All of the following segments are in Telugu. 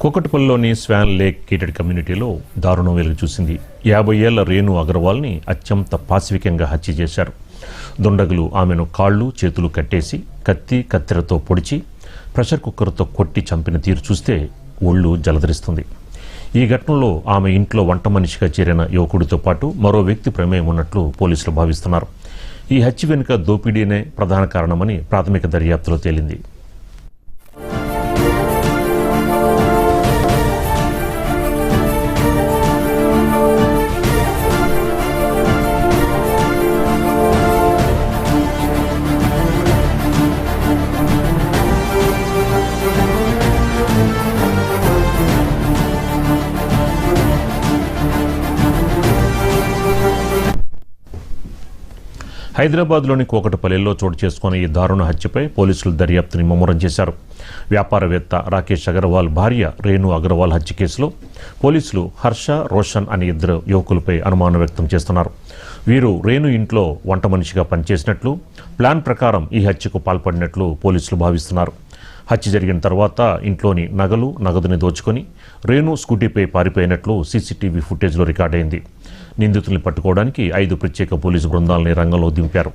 కూకట్పల్లిలోని స్వాన్ లేక్ గేటెడ్ కమ్యూనిటీలో దారుణం వెలుగు చూసింది. 50 ఏళ్ల రేణు అగర్వాల్ని అత్యంత పాశవికంగా హత్య చేశారు. దుండగులు ఆమెను కాళ్ళు చేతులు కట్టేసి కత్తెరతో పొడిచి ప్రెషర్ కుక్కర్తో కొట్టి చంపిన తీరు చూస్తే ఒళ్ళు జలధరిస్తుంది. ఈ ఘటనలో ఆమె ఇంట్లో వంట మనిషిగా చేరిన యువకుడితో పాటు మరో వ్యక్తి ప్రమేయం ఉన్నట్లు పోలీసులు భావిస్తున్నారు. ఈ హత్య వెనుక దోపిడీనే ప్రధాన కారణమని ప్రాథమిక దర్యాప్తులో తేలింది. హైదరాబాద్లోని కూకట్పల్లిలో చోటు చేసుకున్న ఈ దారుణ హత్యపై పోలీసులు దర్యాప్తుని ముమ్మరం చేశారు. వ్యాపారవేత్త రాకేష్ అగర్వాల్ భార్య రేణు అగర్వాల్ హత్య కేసులో పోలీసులు హర్ష, రోషన్ అనే ఇద్దరు యువకులపై అనుమానం వ్యక్తం చేస్తున్నారు. వీరు రేణు ఇంట్లో వంట మనిషిగా పనిచేసినట్లు, ప్లాన్ ప్రకారం ఈ హత్యకు పాల్పడినట్లు పోలీసులు భావిస్తున్నారు. హత్య జరిగిన తర్వాత ఇంట్లోని నగలు, నగదుని దోచుకొని రేణు స్కూటీపై పారిపోయినట్లు సీసీటీవీ ఫుటేజ్లో రికార్డైంది. నిందితుల్ని పట్టుకోవడానికి 5 ప్రత్యేక పోలీసు బృందాలని రంగంలో దింపారు.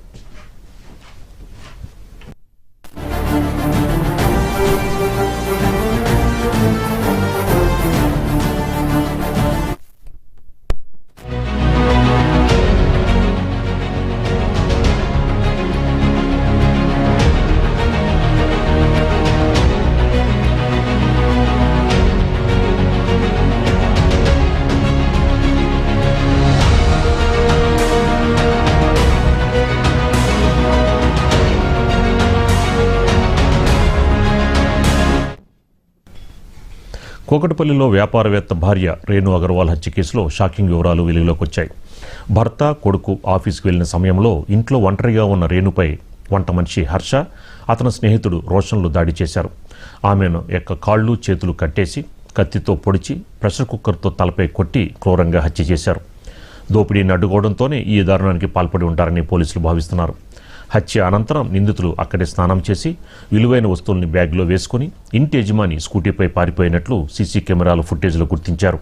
కూకట్పల్లిలో వ్యాపారవేత్త భార్య రేణు అగర్వాల్ హత్య కేసులో షాకింగ్ వివరాలు వెలుగులోకి వచ్చాయి. భర్త, కొడుకు ఆఫీస్కి వెళ్లిన సమయంలో ఇంట్లో ఒంటరిగా ఉన్న రేణుపై వంట మనిషి హర్ష, అతని స్నేహితుడు రోషన్లు దాడి చేశారు. ఆమెను కాళ్ళు చేతులు కట్టేసి కత్తితో పొడిచి ప్రెషర్ కుక్కర్తో తలపై కొట్టి క్రూరంగా హత్య చేశారు. దోపిడీని అడ్డుకోవడంతోనే ఈ దారుణానికి పాల్పడి ఉంటారని పోలీసులు భావిస్తున్నారు. హత్య అనంతరం నిందితులు అక్కడే స్నానం చేసి విలువైన వస్తువుల్ని బ్యాగ్లో వేసుకుని ఇంటి యజమాని స్కూటీపై పారిపోయినట్లు సీసీ కెమెరాల ఫుటేజ్లో గుర్తించారు.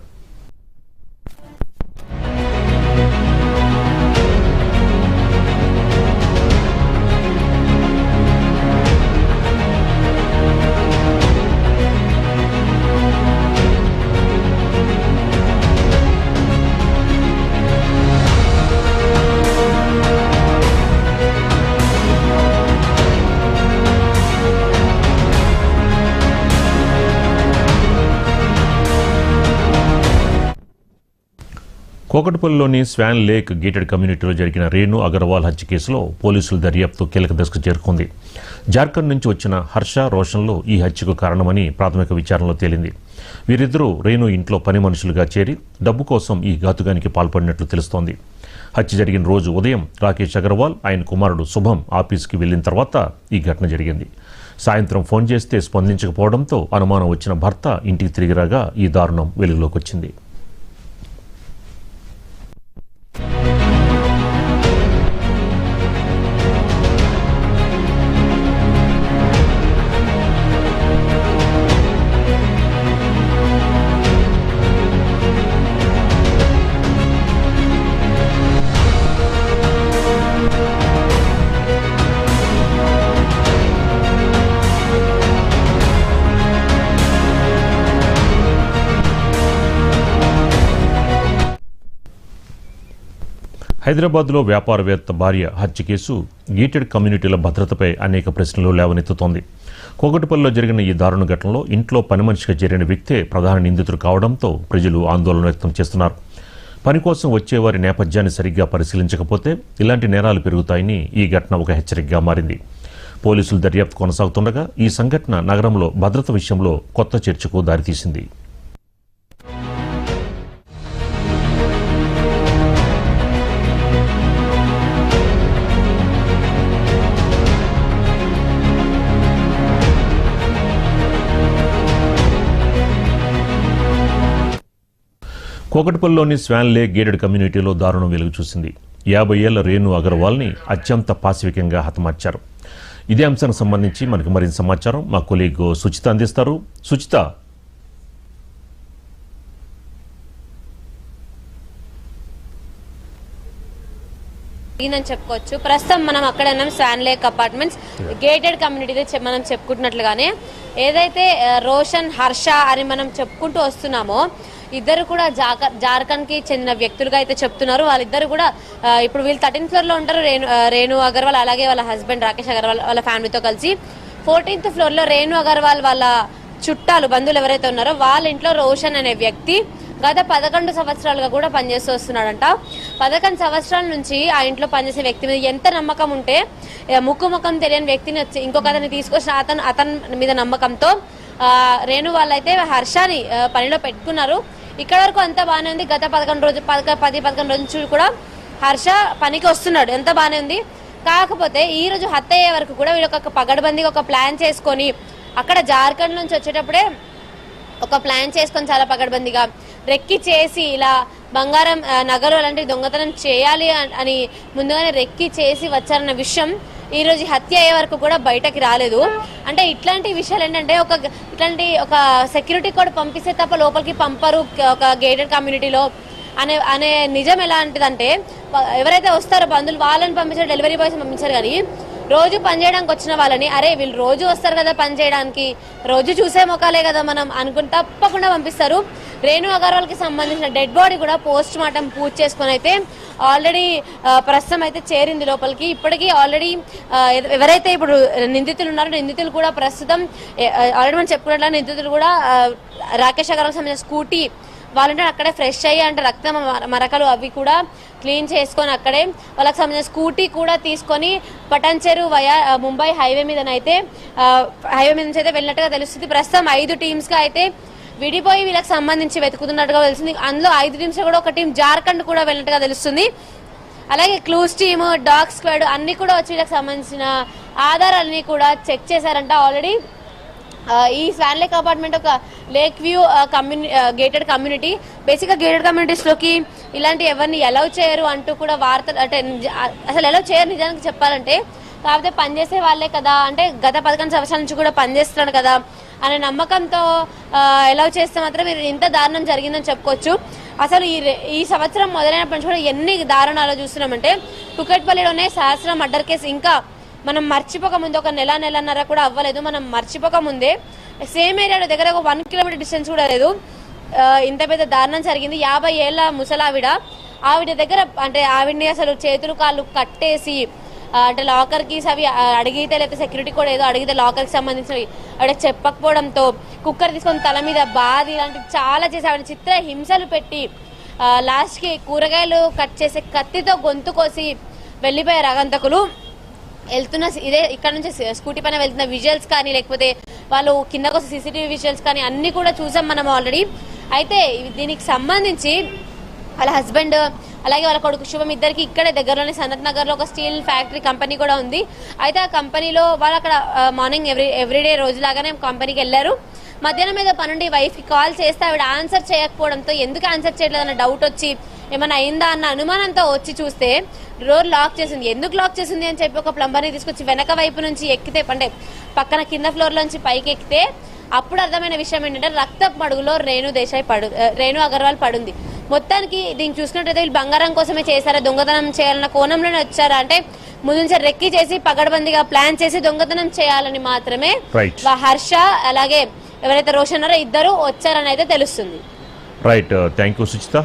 కూకట్పల్లిలోని స్వాన్ లేక్ గేటెడ్ కమ్యూనిటీలో జరిగిన రేణు అగర్వాల్ హత్య కేసులో పోలీసుల దర్యాప్తు కీలక దశకు చేరుకుంది. జార్ఖండ్ నుంచి వచ్చిన హర్ష, రోషన్లు ఈ హత్యకు కారణమని ప్రాథమిక విచారణలో తేలింది. వీరిద్దరూ రేణు ఇంట్లో పని మనుషులుగా చేరి డబ్బు కోసం ఈ ఘాతుకానికి పాల్పడినట్లు తెలుస్తోంది. హత్య జరిగిన రోజు ఉదయం రాకేష్ అగర్వాల్, ఆయన కుమారుడు శుభం ఆఫీస్కి వెళ్లిన తర్వాత ఈ ఘటన జరిగింది. సాయంత్రం ఫోన్ చేస్తే స్పందించకపోవడంతో అనుమానం వచ్చిన భర్త ఇంటికి తిరిగి రాగా ఈ దారుణం వెలుగులోకి వచ్చింది. హైదరాబాద్లో వ్యాపారవేత్త భార్య హత్య కేసు గేటెడ్ కమ్యూనిటీల భద్రతపై అనేక ప్రశ్నలు లేవనెత్తుతోంది. కూకట్పల్లిలో జరిగిన ఈ దారుణ ఘటనలో ఇంట్లో పని మనిషిగా చేరిన వ్యక్తే ప్రధాన నిందితుడు కావడంతో ప్రజలు ఆందోళన వ్యక్తం చేస్తున్నారు. పని కోసం వచ్చేవారి నేపథ్యాన్ని సరిగ్గా పరిశీలించకపోతే ఇలాంటి నేరాలు పెరుగుతాయని ఈ ఘటన ఒక హెచ్చరికగా మారింది. పోలీసులు దర్యాప్తు కొనసాగుతుండగా ఈ సంఘటన నగరంలో భద్రత విషయంలో కొత్త చర్చకు దారితీసింది. కూకట్పల్లిలోని స్వాన్ లేక్ గేటెడ్ కమ్యూనిటీలో దారుణం వెలుగు చూసింది. 50 ఏళ్ల రేణు అగర్వాల్ని అత్యంత పాశవికంగా హతమార్చారు. ఇదే అంశానికి సంబంధించి మనకు మరింత సమాచారం మా కొలీగ్ సుచిత అందిస్తారు. సుచిత, అని చెప్పుకోవచ్చు. ప్రస్తుతం మనం అక్కడ ఉన్నాం Swan Lake apartments gated community మనం చెప్పుకుంటున్నట్లుగానే ఏదైతే రోషన్ హర్ష అని మనం చెప్పుకుంటూ వస్తున్నామో ఇద్దరు కూడా జార్ఖండ్ కి చెందిన వ్యక్తులుగా అయితే చెప్తున్నారు. వాళ్ళిద్దరు కూడా ఇప్పుడు వీళ్ళు 13th ఫ్లోర్ లో ఉంటారు. రేణు అగర్వాల్ అలాగే వాళ్ళ హస్బెండ్ రాకేష్ అగర్వాల్ వాళ్ళ ఫ్యామిలీతో కలిసి 14th ఫ్లోర్ లో రేణు అగర్వాల్ వాళ్ళ చుట్టాలు బంధువులు ఎవరైతే ఉన్నారో వాళ్ళ ఇంట్లో రోషన్ అనే వ్యక్తి గత 11 సంవత్సరాలుగా కూడా పనిచేస్తూ వస్తున్నాడంట. 11 సంవత్సరాల నుంచి ఆ ఇంట్లో పనిచేసే వ్యక్తి మీద ఎంత నమ్మకం ఉంటే ముఖం తెలియని వ్యక్తిని వచ్చి ఇంకొక అతన్ని తీసుకొచ్చిన అతని మీద నమ్మకంతో రేణు వాళ్ళైతే హర్షాని పనిలో పెట్టుకున్నారు. ఇక్కడ వరకు అంతా బాగానే ఉంది. గత 11 రోజుల నుంచి కూడా హర్ష పనికి వస్తున్నాడు, ఎంత బాగానే ఉంది. కాకపోతే ఈ రోజు హత్య అయ్యే వరకు కూడా వీళ్ళు ఒక పగడబందీగా ఒక ప్లాన్ చేసుకొని అక్కడ జార్ఖండ్ నుంచి వచ్చేటప్పుడే ఒక ప్లాన్ చేసుకొని చాలా పగడబందీగా రెక్కి చేసి ఇలా బంగారం నగలు అలాంటి దొంగతనం చేయాలి అని ముందుగానే రెక్కి చేసి వచ్చారన్న విషయం ఈ రోజు హత్య అయ్యే వరకు కూడా బయటకి రాలేదు. అంటే ఇట్లాంటి విషయాలు ఏంటంటే ఇట్లాంటి ఒక సెక్యూరిటీ కోడ్ పంపిస్తే తప్ప లోపలికి పంపరు ఒక గేటెడ్ కమ్యూనిటీలో అనే నిజం ఎలాంటిదంటే ఎవరైతే వస్తారో బంధువులు వాళ్ళని పంపించారు, డెలివరీ బాయ్స్ పంపించారు. కానీ రోజు పనిచేయడానికి వచ్చిన వాళ్ళని అరే వీళ్ళు రోజు వస్తారు కదా పని చేయడానికి, రోజు చూసే మొక్కలే కదా మనం అనుకుని తప్పకుండా పంపిస్తారు. రేణు అగర్వాల్ కి సంబంధించిన డెడ్ బాడీ కూడా పోస్ట్ మార్టం పూజ చేసుకుని అయితే ఆల్రెడీ ప్రస్తుతం అయితే చేరింది లోపలికి. ఇప్పటికీ ఆల్రెడీ ఎవరైతే ఇప్పుడు నిందితులు ఉన్నారో నిందితులు కూడా ప్రస్తుతం ఆల్రెడీ మనం చెప్పుకున్నట్లు నిందితులు కూడా రాకేష్ అగర్వాల్ సంబంధించిన స్కూటీ వాళ్ళంటే అక్కడే ఫ్రెష్ అయ్యి అంటే రక్తం మరకలు అవి కూడా క్లీన్ చేసుకొని అక్కడే వాళ్ళకి సంబంధించిన స్కూటీ కూడా తీసుకొని పటాన్చెరు వయా ముంబై హైవే మీద నుంచి అయితే వెళ్ళినట్టుగా తెలుస్తుంది. ప్రస్తుతం 5 టీమ్స్ గా అయితే విడిపోయి వీళ్ళకి సంబంధించి వెతుకుతున్నట్టుగా తెలుస్తుంది. అందులో 5 టీమ్స్ కూడా ఒక టీం జార్ఖండ్ కూడా వెళ్ళినట్టుగా తెలుస్తుంది. అలాగే క్లూస్ టీమ్, డాగ్ స్క్వాడ్ అన్ని కూడా వచ్చి వీళ్ళకి సంబంధించిన ఆధారాలన్నీ కూడా చెక్ చేశారంట ఆల్రెడీ. ఈ స్వాన్ లేక్ అపార్ట్మెంట్ ఒక లేక్ వ్యూ గేటెడ్ కమ్యూనిటీ. బేసిక్గా గేటెడ్ కమ్యూనిటీస్ లోకి ఇలాంటి ఎవరిని అలౌ చేయరు అంటూ కూడా వార్తలు అంటే అసలు అలౌ చేయరు నిజానికి చెప్పాలంటే. కాకపోతే పనిచేసే వాళ్ళే కదా, అంటే గత 11 సంవత్సరాల నుంచి కూడా పనిచేస్తున్నాడు కదా అనే నమ్మకంతో అలౌ చేస్తే మాత్రం ఇంత దారుణం జరిగిందని చెప్పుకోవచ్చు. అసలు ఈ సంవత్సరం మొదలైనప్పటి నుంచి కూడా ఎన్ని దారుణాలు చూస్తున్నామంటే కుకట్పల్లిలోనే సహస్ర మర్డర్ కేసు ఇంకా మనం మర్చిపోక ముందు ఒక నెలన్నర కూడా అవ్వలేదు. మనం మర్చిపోక ముందే సేమ్ ఏరియాలో దగ్గర ఒక 1 కిలోమీటర్ డిస్టెన్స్ కూడా లేదు ఇంత పెద్ద దారుణం జరిగింది. 50 ఏళ్ల ఆవిడ దగ్గర అంటే ఆవిడ్ని అసలు చేతులు కాళ్ళు కట్టేసి అంటే లాకర్ కీస్ అవి అడిగితే లేకపోతే సెక్యూరిటీ కూడా ఏదో అడిగితే లాకర్ కి సంబంధించినవి ఆవిడ చెప్పకపోవడంతో కుక్కర్ తీసుకొని తల మీద బాధి ఇలాంటివి చాలా చేసి ఆవిడ చిత్ర హింసలు పెట్టి లాస్ట్ కి కూరగాయలు కట్ చేసే కత్తితో గొంతు కోసి వెళ్లిపోయారు ఆగంతకులు. వెళ్తున్న ఇదే ఇక్కడ నుంచి స్కూటీ పైన వెళ్తున్న విజువల్స్ కానీ లేకపోతే వాళ్ళు కిందకు వస్తే సీసీటీవీ విజువల్స్ కానీ అన్ని కూడా చూసాం మనం ఆల్రెడీ. అయితే దీనికి సంబంధించి వాళ్ళ హస్బెండ్ అలాగే వాళ్ళ కొడుకు శుభం ఇద్దరికి ఇక్కడే దగ్గరలోనే సనత్ నగర్ లో ఒక స్టీల్ ఫ్యాక్టరీ కంపెనీ కూడా ఉంది. అయితే ఆ కంపెనీలో వాళ్ళు అక్కడ మార్నింగ్ ఎవ్రీడే రోజులాగానే కంపెనీకి వెళ్ళారు. మధ్యాహ్నం మీద పనుండి వైఫ్ కి కాల్ చేస్తే ఆవిడ ఆన్సర్ చేయకపోవడంతో ఎందుకు ఆన్సర్ చేయలేదన్న డౌట్ వచ్చి ఏమైనా అయిందా అన్న అనుమానంతో వచ్చి చూస్తే డోర్ లాక్ చేసింది. ఎందుకు లాక్ చేసింది అని చెప్పి ఒక ప్లంబర్ని తీసుకొచ్చి వెనక వైపు నుంచి ఎక్కితే అంటే పక్కన కింద ఫ్లోర్ లోంచి పైకి ఎక్కితే అప్పుడు అర్థమైన విషయం ఏంటంటే రక్తపు మడుగులో రేణు అగర్వాల్ పడుంది. మొత్తానికి దీన్ని చూసినట్టయితే వీళ్ళు బంగారం కోసమే చేశారా, దొంగతనం చేయాలన్న కోణంలోనే వచ్చారా అంటే ముందు నుంచి రెక్కి చేసి పగడబందిగా ప్లాన్ చేసి దొంగతనం చేయాలని మాత్రమే హర్ష అలాగే ఎవరైతే రోషన్ ఉన్నారో ఇద్దరు వచ్చారని అయితే తెలుస్తుంది. Right, thank you Suchitha.